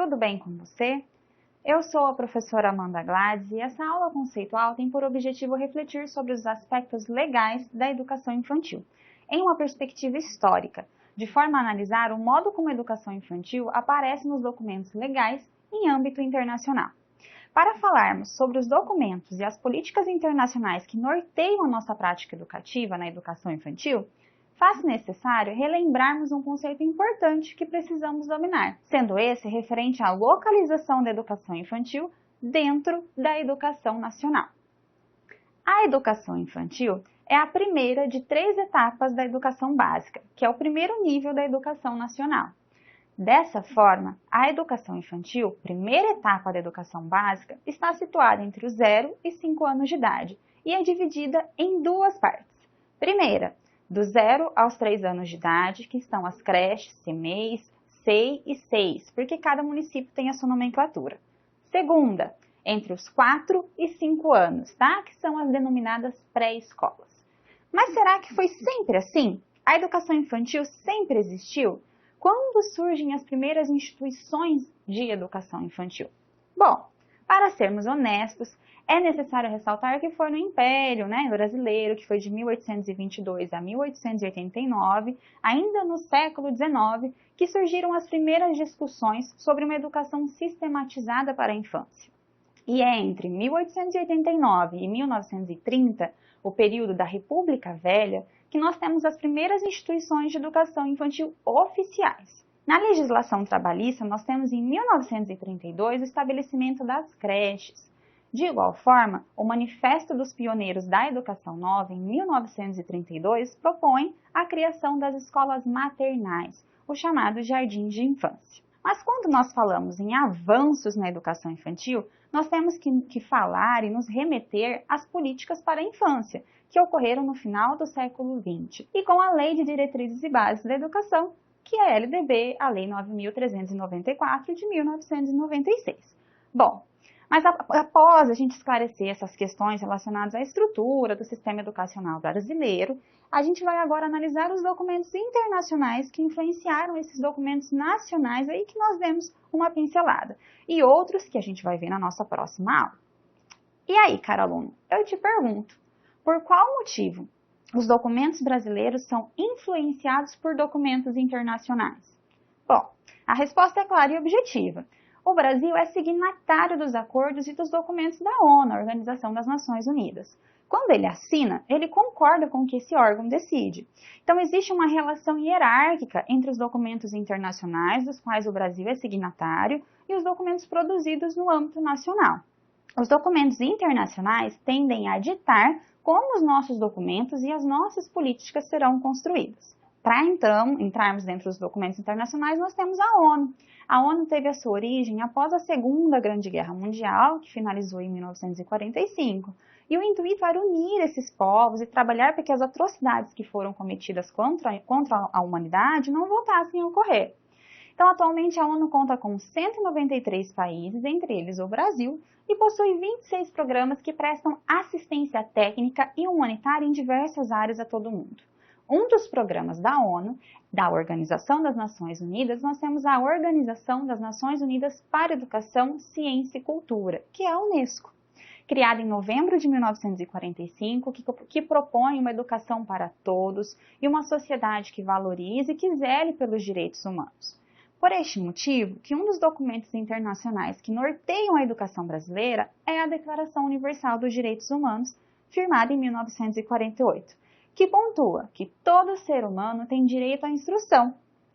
tudo bem com você? Eu sou a professora Amanda Gladys e essa aula conceitual tem por objetivo refletir sobre os aspectos legais da educação infantil, em uma perspectiva histórica, de forma a analisar o modo como a educação infantil aparece nos documentos legais em âmbito internacional. Para falarmos sobre os documentos e as políticas internacionais que norteiam a nossa prática educativa na educação infantil, faz-se necessário relembrarmos um conceito importante que precisamos dominar, sendo esse referente à localização da educação infantil dentro da educação nacional. A educação infantil é a primeira de 3 etapas da educação básica, que é o primeiro nível da educação nacional. Dessa forma, a educação infantil, primeira etapa da educação básica, está situada entre os 0 e 5 anos de idade e é dividida em 2 partes. Primeira, do 0 aos 3 anos de idade, que estão as creches, CMEIs, SEI e SEIs, porque cada município tem a sua nomenclatura. Segunda, entre os 4 e 5 anos, tá? Que são as denominadas pré-escolas. Mas será que foi sempre assim? A educação infantil sempre existiu? Quando surgem as primeiras instituições de educação infantil? Bom, para sermos honestos, é necessário ressaltar que foi no Império Brasileiro, que foi de 1822 a 1889, ainda no século XIX, que surgiram as primeiras discussões sobre uma educação sistematizada para a infância. E é entre 1889 e 1930, o período da República Velha, que nós temos as primeiras instituições de educação infantil oficiais. Na legislação trabalhista, nós temos em 1932 o estabelecimento das creches. De igual forma, o Manifesto dos Pioneiros da Educação Nova, em 1932, propõe a criação das escolas maternais, o chamado Jardim de Infância. Mas quando nós falamos em avanços na educação infantil, nós temos que falar e nos remeter às políticas para a infância, que ocorreram no final do século XX, e com a Lei de Diretrizes e Bases da Educação, que é a LDB, a Lei 9.394 de 1996. Bom, mas após a gente esclarecer essas questões relacionadas à estrutura do sistema educacional brasileiro, a gente vai agora analisar os documentos internacionais que influenciaram esses documentos nacionais aí que nós demos uma pincelada, e outros que a gente vai ver na nossa próxima aula. E aí, caro aluno, eu te pergunto, por qual motivo os documentos brasileiros são influenciados por documentos internacionais? Bom, a resposta é clara e objetiva. O Brasil é signatário dos acordos e dos documentos da ONU, a Organização das Nações Unidas. Quando ele assina, ele concorda com o que esse órgão decide. Então, existe uma relação hierárquica entre os documentos internacionais, dos quais o Brasil é signatário, e os documentos produzidos no âmbito nacional. Os documentos internacionais tendem a ditar como os nossos documentos e as nossas políticas serão construídos. Para, então, entrarmos dentro dos documentos internacionais, nós temos a ONU. A ONU teve a sua origem após a Segunda Grande Guerra Mundial, que finalizou em 1945. E o intuito era unir esses povos e trabalhar para que as atrocidades que foram cometidas contra a humanidade não voltassem a ocorrer. Então, atualmente, a ONU conta com 193 países, entre eles o Brasil, e possui 26 programas que prestam assistência técnica e humanitária em diversas áreas a todo mundo. Um dos programas da ONU, da Organização das Nações Unidas, nós temos a Organização das Nações Unidas para Educação, Ciência e Cultura, que é a Unesco, criada em novembro de 1945, que propõe uma educação para todos e uma sociedade que valorize e que zele pelos direitos humanos. Por este motivo, que um dos documentos internacionais que norteiam a educação brasileira é a Declaração Universal dos Direitos Humanos, firmada em 1948. Que pontua que todo ser humano tem direito à instrução.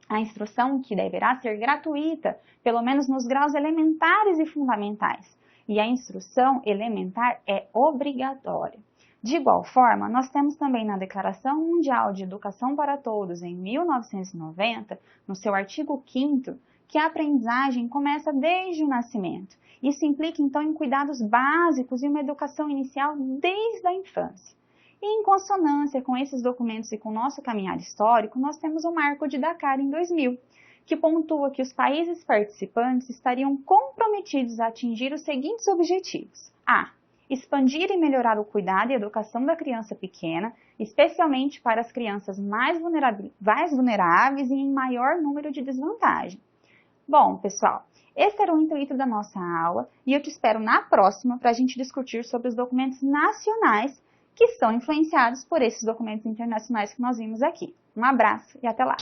A instrução que deverá ser gratuita, pelo menos nos graus elementares e fundamentais. E a instrução elementar é obrigatória. De igual forma, nós temos também na Declaração Mundial de Educação para Todos, em 1990, no seu artigo 5º, que a aprendizagem começa desde o nascimento. Isso implica, então, em cuidados básicos e uma educação inicial desde a infância. E em consonância com esses documentos e com o nosso caminhar histórico, nós temos o Marco de Dakar em 2000, que pontua que os países participantes estariam comprometidos a atingir os seguintes objetivos. A. Expandir e melhorar o cuidado e educação da criança pequena, especialmente para as crianças mais vulneráveis e em maior número de desvantagem. Bom, pessoal, esse era o intuito da nossa aula e eu te espero na próxima para a gente discutir sobre os documentos nacionais que são influenciados por esses documentos internacionais que nós vimos aqui. Um abraço e até lá!